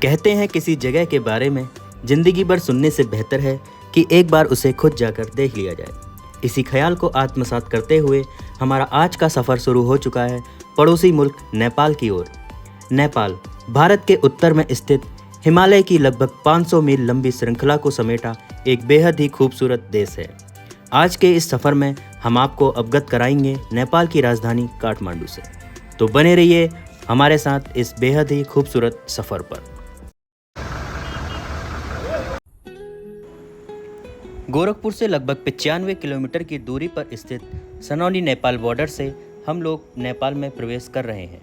कहते हैं किसी जगह के बारे में जिंदगी भर सुनने से बेहतर है कि एक बार उसे खुद जाकर देख लिया जाए। इसी ख्याल को आत्मसात करते हुए हमारा आज का सफ़र शुरू हो चुका है पड़ोसी मुल्क नेपाल की ओर। नेपाल भारत के उत्तर में स्थित हिमालय की लगभग 500 मील लंबी श्रृंखला को समेटा एक बेहद ही खूबसूरत देश है। आज के इस सफ़र में हम आपको अवगत कराएंगे नेपाल की राजधानी काठमांडू से। तो बने रहिए हमारे साथ इस बेहद ही खूबसूरत सफ़र पर। गोरखपुर से लगभग 95 किलोमीटर की दूरी पर स्थित सनौली नेपाल बॉर्डर से हम लोग नेपाल में प्रवेश कर रहे हैं।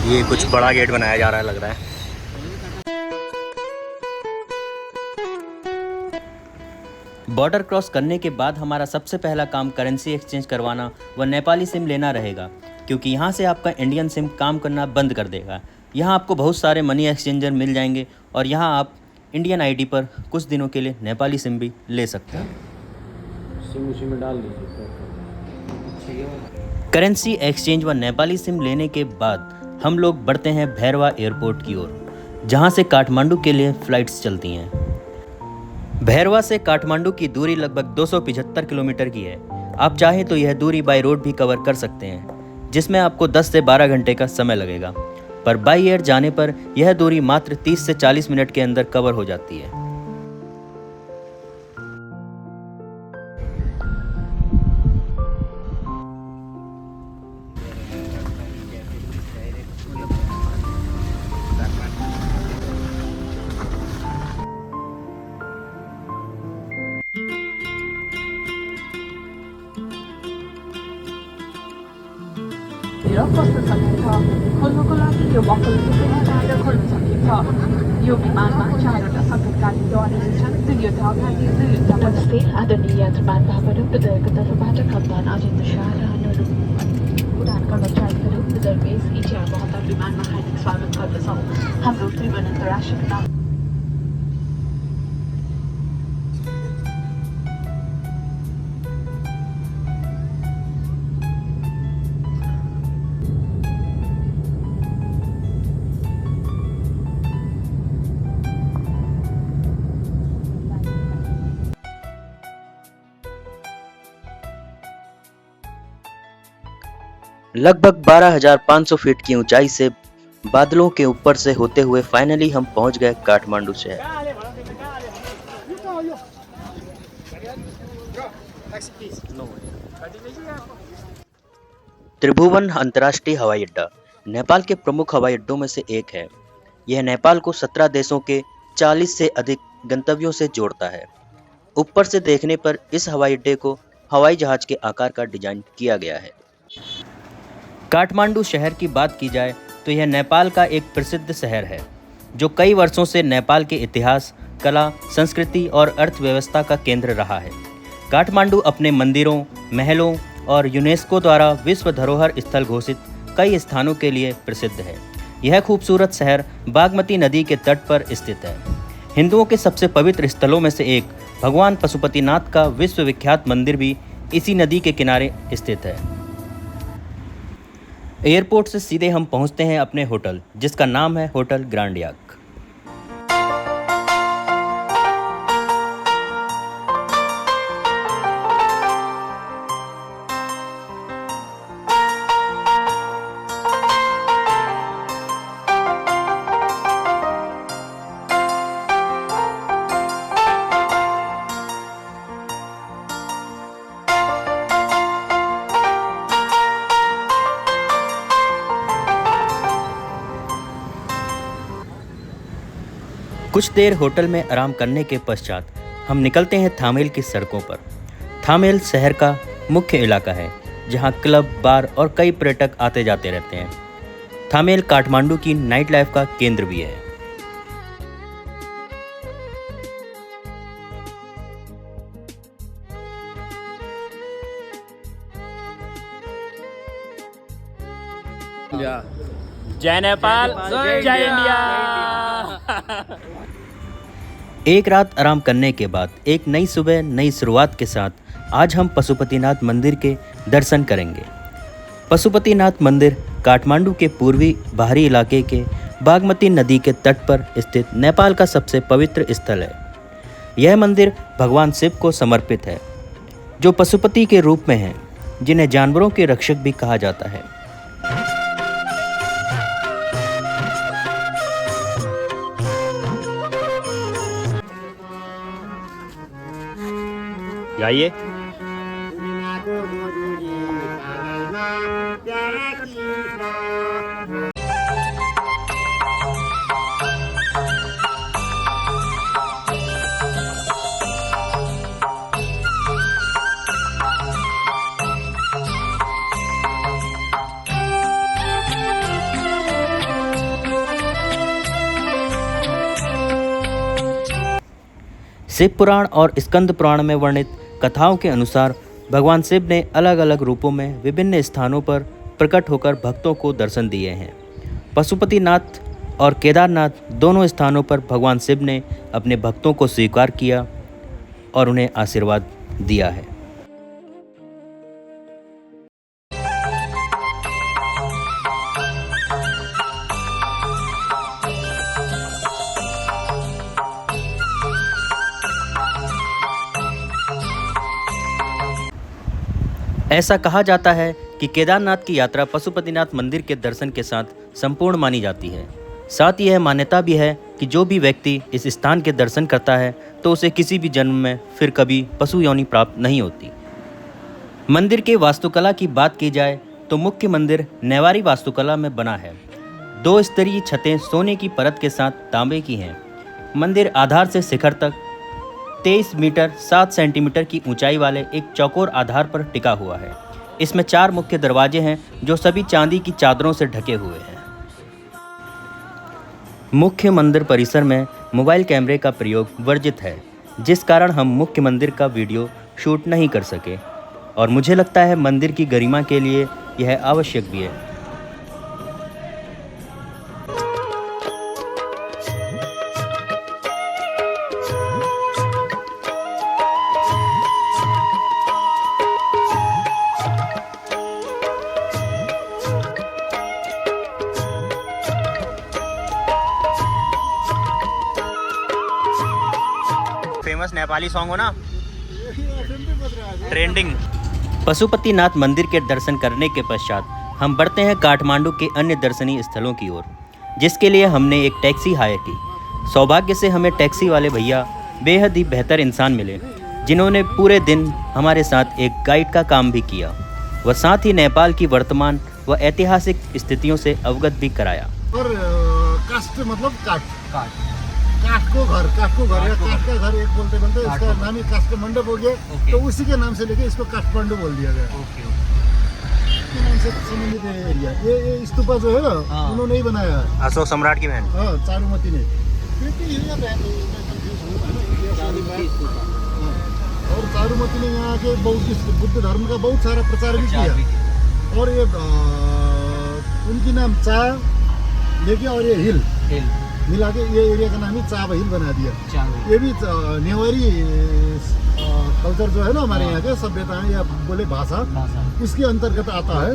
ये कुछ बड़ा गेट बनाया जा रहा है लग रहा है। बॉर्डर क्रॉस करने के बाद हमारा सबसे पहला काम करेंसी एक्सचेंज करवाना व नेपाली सिम लेना रहेगा, क्योंकि यहाँ से आपका इंडियन सिम काम करना बंद कर देगा। यहाँ आपको बहुत सारे मनी एक्सचेंजर मिल जाएंगे और यहाँ आप इंडियन आईडी पर कुछ दिनों के लिए नेपाली सिम भी ले सकते हैं। सिम उसी में डाल दीजिए। करेंसी एक्सचेंज व नेपाली सिम लेने के बाद हम लोग बढ़ते हैं भैरवा एयरपोर्ट की ओर, जहाँ से काठमांडू के लिए फ़्लाइट्स चलती हैं। भैरवा से काठमांडू की दूरी लगभग 275 किलोमीटर की है। आप चाहें तो यह दूरी बाय रोड भी कवर कर सकते हैं, जिसमें आपको 10 से 12 घंटे का समय लगेगा, पर बाई एयर जाने पर यह दूरी मात्र 30 से 40 मिनट के अंदर कवर हो जाती है। खोल्नुको लागि यो बक्कलको बाहिर खोल्न सकिन्छ। यो विमानमा 4वटा सङ्कटकारी द्वारहरू छन्। दुईवटा अगाडि, दुईवटा पछि। आदरणीय यात्रुमान भाइहरू, हृदयको तर्फबाट कप्तान अजित शाह र उडान कर्मचारीहरू हृदयबेस ETR 72 विमानमा हार्दिक स्वागत गर्दछौँ। हाम्रो त्रिभुवन अन्तर्राष्ट्रिय नाम लगभग 12,500 फीट की ऊंचाई से बादलों के ऊपर से होते हुए फाइनली हम पहुंच गए काठमांडू शहर। त्रिभुवन अंतर्राष्ट्रीय हवाई अड्डा नेपाल के प्रमुख हवाई अड्डों में से एक है। यह नेपाल को 17 देशों के 40 से अधिक गंतव्यों से जोड़ता है। ऊपर से देखने पर इस हवाई अड्डे को हवाई जहाज के आकार का डिजाइन किया गया है। काठमांडू शहर की बात की जाए तो यह नेपाल का एक प्रसिद्ध शहर है, जो कई वर्षों से नेपाल के इतिहास, कला, संस्कृति और अर्थव्यवस्था का केंद्र रहा है। काठमांडू अपने मंदिरों, महलों और यूनेस्को द्वारा विश्व धरोहर स्थल घोषित कई स्थानों के लिए प्रसिद्ध है। यह खूबसूरत शहर बागमती नदी के तट पर स्थित है। हिंदुओं के सबसे पवित्र स्थलों में से एक भगवान पशुपतिनाथ का विश्वविख्यात मंदिर भी इसी नदी के किनारे स्थित है। एयरपोर्ट से सीधे हम पहुंचते हैं अपने होटल, जिसका नाम है होटल ग्रांड याक। कुछ देर होटल में आराम करने के पश्चात हम निकलते हैं थामेल की सड़कों पर। थामेल शहर का मुख्य इलाका है, जहां क्लब, बार और कई पर्यटक आते जाते रहते हैं। थामेल काठमांडू की नाइट लाइफ का केंद्र भी है। जय नेपाल, जय इंडिया। एक रात आराम करने के बाद एक नई सुबह नई शुरुआत के साथ आज हम पशुपतिनाथ मंदिर के दर्शन करेंगे। पशुपतिनाथ मंदिर काठमांडू के पूर्वी बाहरी इलाके के बागमती नदी के तट पर स्थित नेपाल का सबसे पवित्र स्थल है। यह मंदिर भगवान शिव को समर्पित है, जो पशुपति के रूप में हैं, जिन्हें जानवरों के रक्षक भी कहा जाता है। गाइए। शिव पुराण और स्कंद पुराण में वर्णित कथाओं के अनुसार भगवान शिव ने अलग अलग रूपों में विभिन्न स्थानों पर प्रकट होकर भक्तों को दर्शन दिए हैं। पशुपतिनाथ और केदारनाथ दोनों स्थानों पर भगवान शिव ने अपने भक्तों को स्वीकार किया और उन्हें आशीर्वाद दिया है। ऐसा कहा जाता है कि केदारनाथ की यात्रा पशुपतिनाथ मंदिर के दर्शन के साथ संपूर्ण मानी जाती है। साथ ही यह मान्यता भी है कि जो भी व्यक्ति इस स्थान के दर्शन करता है तो उसे किसी भी जन्म में फिर कभी पशु योनि प्राप्त नहीं होती। मंदिर के वास्तुकला की बात की जाए तो मुख्य मंदिर नेवारी वास्तुकला में बना है। 2 स्तरीय छतें सोने की परत के साथ तांबे की हैं। मंदिर आधार से शिखर तक 23 मीटर 7 सेंटीमीटर की ऊंचाई वाले एक चौकोर आधार पर टिका हुआ है। इसमें 4 मुख्य दरवाजे हैं जो सभी चांदी की चादरों से ढके हुए हैं। मुख्य मंदिर परिसर में मोबाइल कैमरे का प्रयोग वर्जित है, जिस कारण हम मुख्य मंदिर का वीडियो शूट नहीं कर सके और मुझे लगता है मंदिर की गरिमा के लिए यह आवश्यक भी है। फेमस नेपाली सॉन्ग हो ना, ट्रेंडिंग। पशुपतिनाथ मंदिर के दर्शन करने के पश्चात हम बढ़ते हैं काठमांडू के अन्य दर्शनीय स्थलों की ओर, जिसके लिए हमने एक टैक्सी हायर की। सौभाग्य से हमें टैक्सी वाले भैया बेहद ही बेहतर इंसान मिले, जिन्होंने पूरे दिन हमारे साथ एक गाइड का काम भी किया व साथ ही नेपाल की वर्तमान व ऐतिहासिक स्थितियों से अवगत भी कराया। और कास्ट मतलब काठ को घर या काठ का घर एक बोलते इसका नाम ही काष्ठ मंडप हो गया। तो उसी के नाम से लेके इसको काठमांडू बोल दिया गया। इसके नाम से संबंधित एरिया। ये स्तूपा जो है ना, उन्होंने ही बनाया है, अशोक सम्राट की बहन। हाँ, चारुमती ने। और चारुमती ने यहाँ के बुद्ध धर्म का बहुत सारा प्रचार भी किया। और ये उनकी नाम चा लेके और ये हिल मिला के ये एरिया का नाम ही चा हिल बना दिया। ये भी नेवारी कल्चर जो है ना हमारे यहाँ के सभ्यता है या बोले भाषा, इसके अंतर्गत आता है।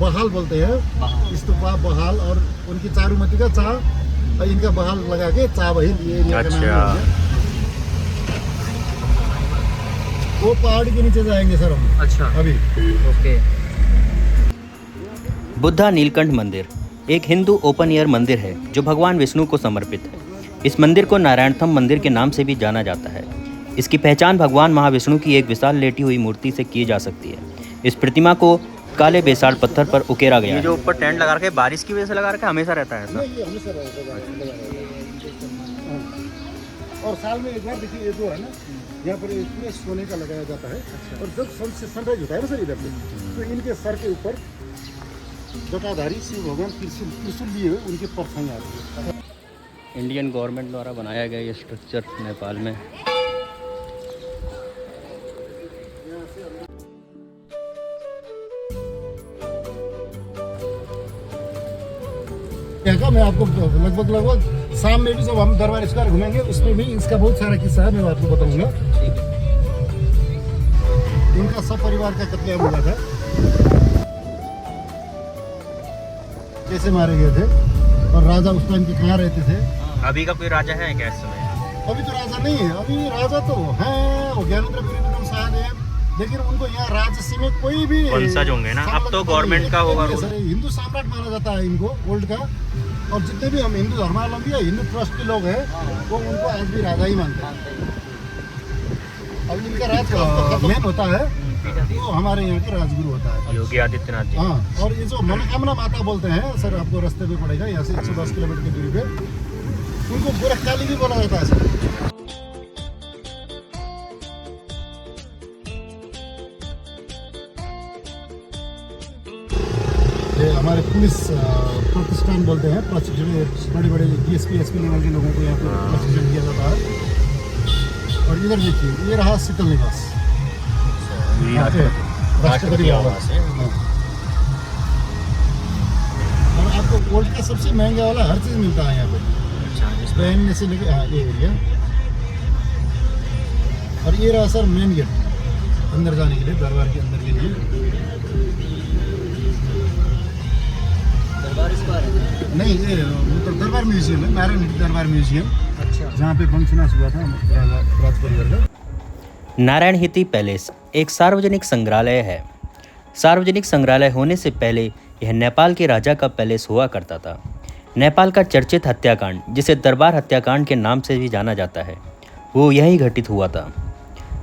बहाल बोलते हैं, स्तूपा बहाल, और उनकी चारुमती का चा, इनका बहाल लगा के चा हिल ये एरिया का नाम है। वो पहाड़ के नीचे जाएंगे सर हम। अच्छा, अभी ओके। बुद्धा नीलकंठ मंदिर एक हिंदू ओपन एयर मंदिर है जो भगवान विष्णु को समर्पित है। इस मंदिर को नारायणथम मंदिर के नाम से भी जाना जाता है। इसकी पहचान भगवान महाविष्णु की एक विशाल लेटी हुई मूर्ति से की जा सकती है। इस प्रतिमा को काले बेसाल्ट पत्थर पर उकेरा गया है। जो ऊपर टेंट लगा रखे बारिश की वजह से लगा रखे, हमेशा रहता है ऐसा। ये हमेशा रहेगा। और साल में एक बार देखिए, ये जो है ना यहाँ पर पूरे सोने का लगाया जाता है। और जब सनराइज होता है ना सर इधर पे, तो इनके सर के ऊपर जटाधारी शिव भगवान त्रिशूल लिए हुए उनके परछाई आती है। इंडियन गवर्नमेंट द्वारा बनाया गया ये स्ट्रक्चर नेपाल में। यहाँ का मैं आपको लगभग शाम में भी जब हम दरबार स्क्वायर घूमेंगे उसमें भी इसका बहुत सारा किस्सा है, मैं आपको बताऊंगा। इनका सब परिवार का कत्लेआम हुआ था, कैसे मारे गए थे और राजा उस टाइम के कहाँ रहते थे। अभी का कोई राजा है क्या इस समय? अभी तो राजा नहीं है, अभी राजा तो है वो ज्ञानेंद्र विक्रम शायद है, लेकिन उनको यहाँ राजसी में कोई भी वंशज होंगे ना, अब तो गवर्नमेंट का होगा रूल। सर हिंदू सम्राट माना जाता है इनको ओल्ड का, और जितने भी हम हिंदू धर्मावलंबी या हिंदू ट्रस्ट के लोग हैं वो उनको आज भी राजा ही मानते हैं। अब इनका राज मेन होता है वो हमारे यहाँ के राजगुरु होता है योगी आदित्यनाथ जी। हाँ, और ये जो मनोकामना माता बोलते हैं सर, आपको रास्ते पे पड़ेगा यहाँ से 110 किलोमीटर की दूरी पे, उनको गोरखकाली भी बोला जाता है सर। ये हमारे पुलिस प्रतिष्ठान बोलते हैं, प्रशिक्षण बड़े बड़े DSP SP लेवल के लोगों को यहाँ पे प्रशिक्षण दिया जाता है। और इधर देखिए ये रहा शीतल निवास, राष्ट्रपति आवास है। और आपको गोल्ड का सबसे महंगा वाला हर चीज मिलता है यहाँ पे, पहनने से लेके ये एरिया। और ये रहा सर मेन गेट अंदर जाने के लिए, दरबार के अंदर के लिए। नहीं, ये मतलब दरबार म्यूजियम है, नारायण दरबार म्यूजियम। अच्छा, जहाँ पे फंक्शन हुआ था राज परिवार का। नारायण हिती पैलेस एक सार्वजनिक संग्रहालय है। सार्वजनिक संग्रहालय होने से पहले यह नेपाल के राजा का पैलेस हुआ करता था। नेपाल का चर्चित हत्याकांड, जिसे दरबार हत्याकांड के नाम से भी जाना जाता है, वो यहीं घटित हुआ था।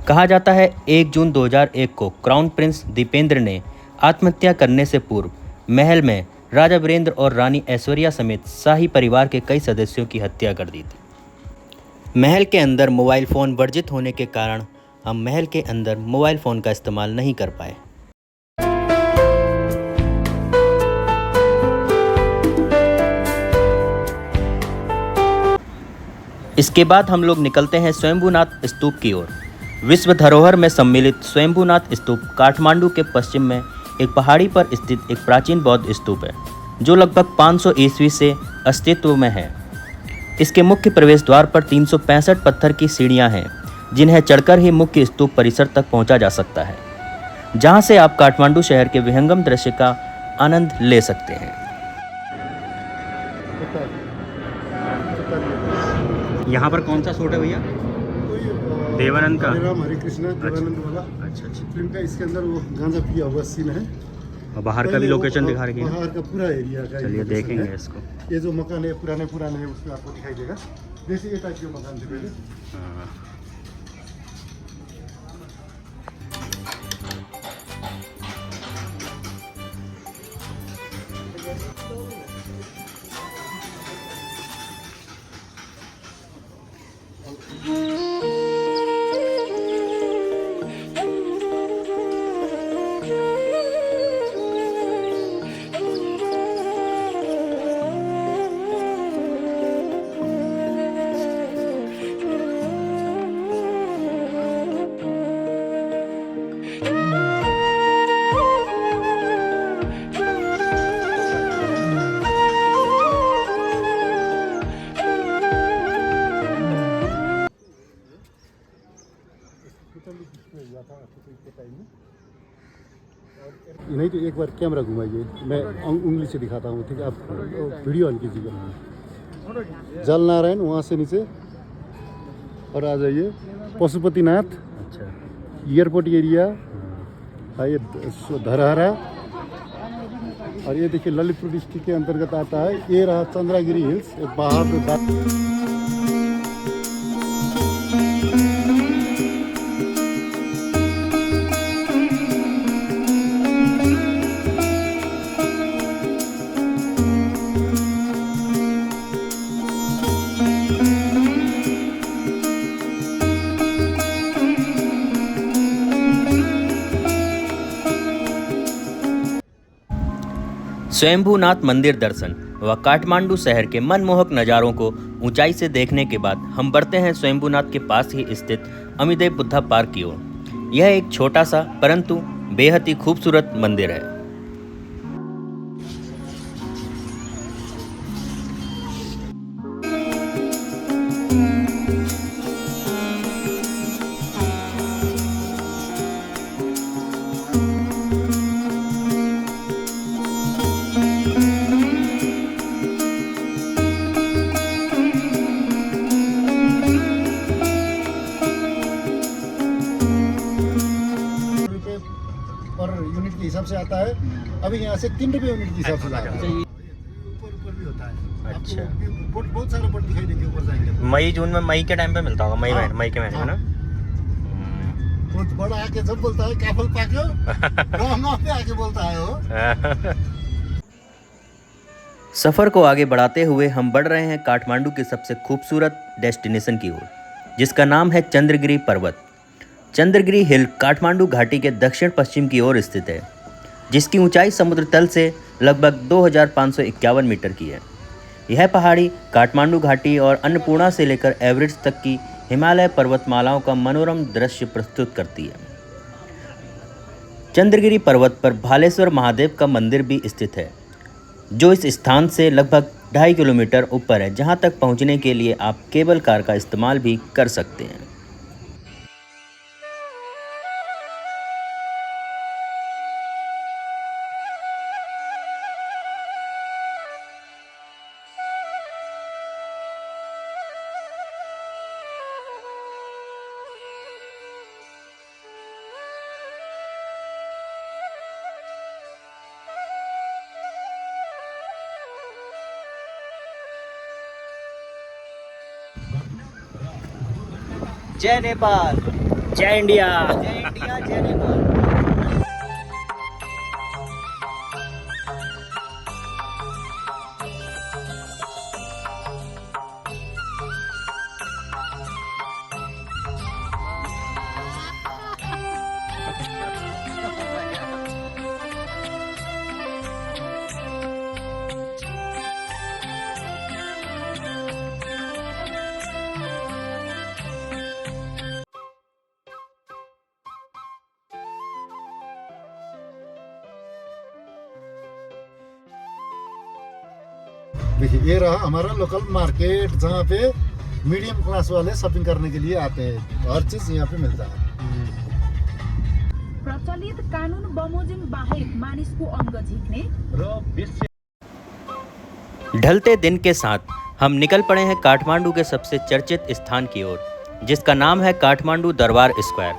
कहा जाता है 1 जून 2001 को क्राउन प्रिंस दीपेंद्र ने आत्महत्या करने से पूर्व महल में राजा वीरेंद्र और रानी ऐश्वर्या समेत शाही परिवार के कई सदस्यों की हत्या कर दी थी। महल के अंदर मोबाइल फ़ोन वर्जित होने के कारण हम महल के अंदर मोबाइल फ़ोन का इस्तेमाल नहीं कर पाए। इसके बाद हम लोग निकलते हैं स्वयंभूनाथ स्तूप की ओर। विश्व धरोहर में सम्मिलित स्वयंभूनाथ स्तूप काठमांडू के पश्चिम में एक पहाड़ी पर स्थित एक प्राचीन बौद्ध स्तूप है, जो लगभग 500 ईस्वी से अस्तित्व में है। इसके मुख्य प्रवेश द्वार पर 365 पत्थर की सीढ़ियां हैं, जिन्हें चढ़कर ही मुख्य स्तूप परिसर तक पहुंचा जा सकता है, जहां से आप काठमांडू शहर के विहंगम दृश्य का आनंद ले सकते हैं। यहाँ पर कौन सा शूट है भैया? देवानंद का? हरे कृष्णा देवानंद वाला। अच्छा अच्छा। फिल्म का इसके अंदर वो गांजा पिया हुआ सीन है, और बाहर का भी लोकेशन दिखा रही है। बाहर का पूरा एरिया का चलिए location देखेंगे है। इसको। ये जो मकान है पुराने है उसमें आपको दिखाई देगा, जैसे ये टाइप के मकान थे पहले। हाँ। नहीं तो एक बार कैमरा घुमाइए, मैं उंगली से दिखाता हूँ, ठीक है? आप वीडियो ऑन कीजिएगा। जल नारायण वहाँ से नीचे और आ जाइए पशुपतिनाथ। अच्छा। एयरपोर्ट एरिया, ये धरहरा, और ये देखिए ललितपुर डिस्ट्रिक्ट के अंतर्गत आता है। ये रहा चंद्रागिरी हिल्स, पहाड़ पे। स्वयंभूनाथ मंदिर दर्शन व काठमांडू शहर के मनमोहक नज़ारों को ऊंचाई से देखने के बाद हम बढ़ते हैं स्वयंभूनाथ के पास ही स्थित अमिदेव बुद्धा पार्क की ओर। यह एक छोटा सा परंतु बेहद ही खूबसूरत मंदिर है। से आता है, अभी यहाँ से 3 रुपये यूनिट के हिसाब से जा रहा है। ऊपर भी होता है। अच्छा। आपको बोट बहुत सारे बोट दिखाई देंगे ऊपर जाएंगे तो। मई जून में, मई के टाइम पे मिलता होगा, हाँ। मई के महीने में ना। बहुत बड़ा आके सब बोलता है क्या फल पाक्यो, गाँव पे आके बोलता है वो। सफ़र को आगे बढ़ाते हुए हम बढ़ रहे हैं काठमांडू के सबसे खूबसूरत डेस्टिनेशन की ओर, जिसका नाम है चंद्रगिरी पर्वत। चंद्रगिरी हिल काठमांडू घाटी के दक्षिण पश्चिम की ओर स्थित है, जिसकी ऊंचाई समुद्र तल से लगभग 2551 मीटर की है। यह पहाड़ी काठमांडू घाटी और अन्नपूर्णा से लेकर एवरेस्ट तक की हिमालय पर्वतमालाओं का मनोरम दृश्य प्रस्तुत करती है। चंद्रगिरी पर्वत पर भालेश्वर महादेव का मंदिर भी स्थित है, जो इस स्थान से लगभग 2.5 किलोमीटर ऊपर है, जहां तक पहुंचने के लिए आप केबल कार का इस्तेमाल भी कर सकते हैं। जय नेपाल, जय इंडिया, जय इंडिया, जय नेपाल। देखिए ये रहा हमारा लोकल मार्केट, जहाँ पे मीडियम क्लास वाले शॉपिंग करने के लिए आते हैं। हर चीज यहाँ पे मिलता है। प्रचलित कानुन बमोजिम बाहेक मानिसको अंग झिक्ने र ढलते दिन के साथ हम निकल पड़े हैं काठमांडू के सबसे चर्चित स्थान की ओर, जिसका नाम है काठमांडू दरबार स्क्वायर।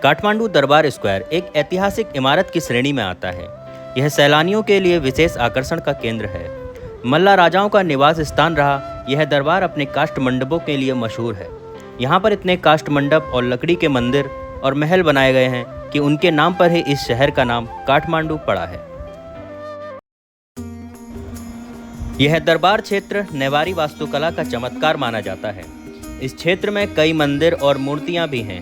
काठमांडू दरबार स्क्वायर एक ऐतिहासिक इमारत की श्रेणी में आता है। यह सैलानियों के लिए विशेष आकर्षण का केंद्र है। मल्ला राजाओं का निवास स्थान रहा यह दरबार अपने काष्ठ मंडपों के लिए मशहूर है। यहाँ पर इतने काष्ठ मंडप और लकड़ी के मंदिर और महल बनाए गए हैं कि उनके नाम पर ही इस शहर का नाम काठमांडू पड़ा है। यह दरबार क्षेत्र नेवारी वास्तुकला का चमत्कार माना जाता है। इस क्षेत्र में कई मंदिर और मूर्तियां भी हैं।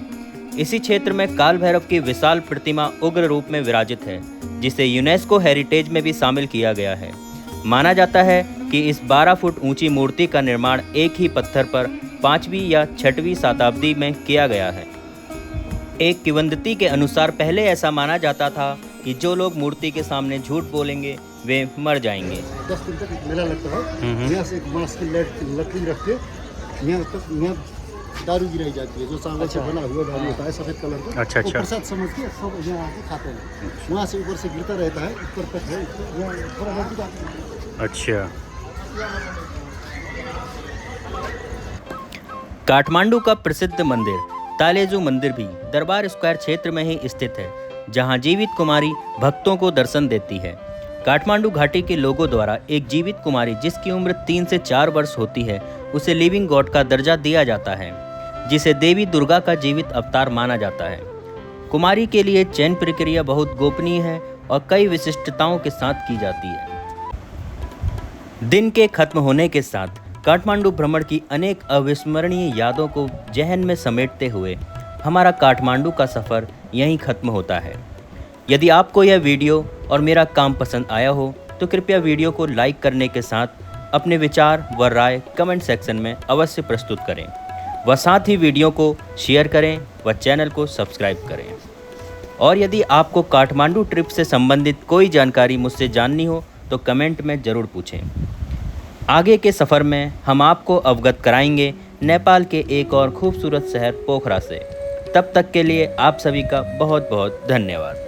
इसी क्षेत्र में काल भैरव की विशाल प्रतिमा उग्र रूप में विराजित है, जिसे यूनेस्को हेरिटेज में भी शामिल किया गया है। माना जाता है कि इस 12 फुट ऊंची मूर्ति का निर्माण एक ही पत्थर पर 5वीं या 6वीं शताब्दी में किया गया है। एक किंवदंती के अनुसार पहले ऐसा माना जाता था कि जो लोग मूर्ति के सामने झूठ बोलेंगे वे मर जाएंगे। 10 दिन तक एक मेला लगता है। यहाँ से एक बांस की लकड़ी रख के यहाँ दारू गिराई जाती है, जो चावल से बना हुआ दारू होता है सफेद कलर का। अच्छा। वो प्रसाद समझ के सब यहाँ आके खाते हैं। वहाँ से ऊपर से गिरता रहता है, ऊपर तक है। यहाँ थोड़ा नजदीक आते हैं। अच्छा। काठमांडू का प्रसिद्ध मंदिर तालेजू मंदिर भी दरबार स्क्वायर क्षेत्र में ही स्थित है, जहां जीवित कुमारी भक्तों को दर्शन देती है। काठमांडू घाटी के लोगों द्वारा एक जीवित कुमारी जिसकी उम्र 3 से 4 वर्ष होती है, उसे लिविंग गॉड का दर्जा दिया जाता है, जिसे देवी दुर्गा का जीवित अवतार माना जाता है। कुमारी के लिए चयन प्रक्रिया बहुत गोपनीय है और कई विशिष्टताओं के साथ की जाती है। दिन के खत्म होने के साथ काठमांडू भ्रमण की अनेक अविस्मरणीय यादों को जहन में समेटते हुए हमारा काठमांडू का सफ़र यहीं खत्म होता है। यदि आपको यह वीडियो और मेरा काम पसंद आया हो तो कृपया वीडियो को लाइक करने के साथ अपने विचार व राय कमेंट सेक्शन में अवश्य प्रस्तुत करें व साथ ही वीडियो को शेयर करें व चैनल को सब्सक्राइब करें। और यदि आपको काठमांडू ट्रिप से संबंधित कोई जानकारी मुझसे जाननी हो तो कमेंट में ज़रूर पूछें। आगे के सफ़र में हम आपको अवगत कराएंगे नेपाल के एक और खूबसूरत शहर पोखरा से। तब तक के लिए आप सभी का बहुत बहुत धन्यवाद।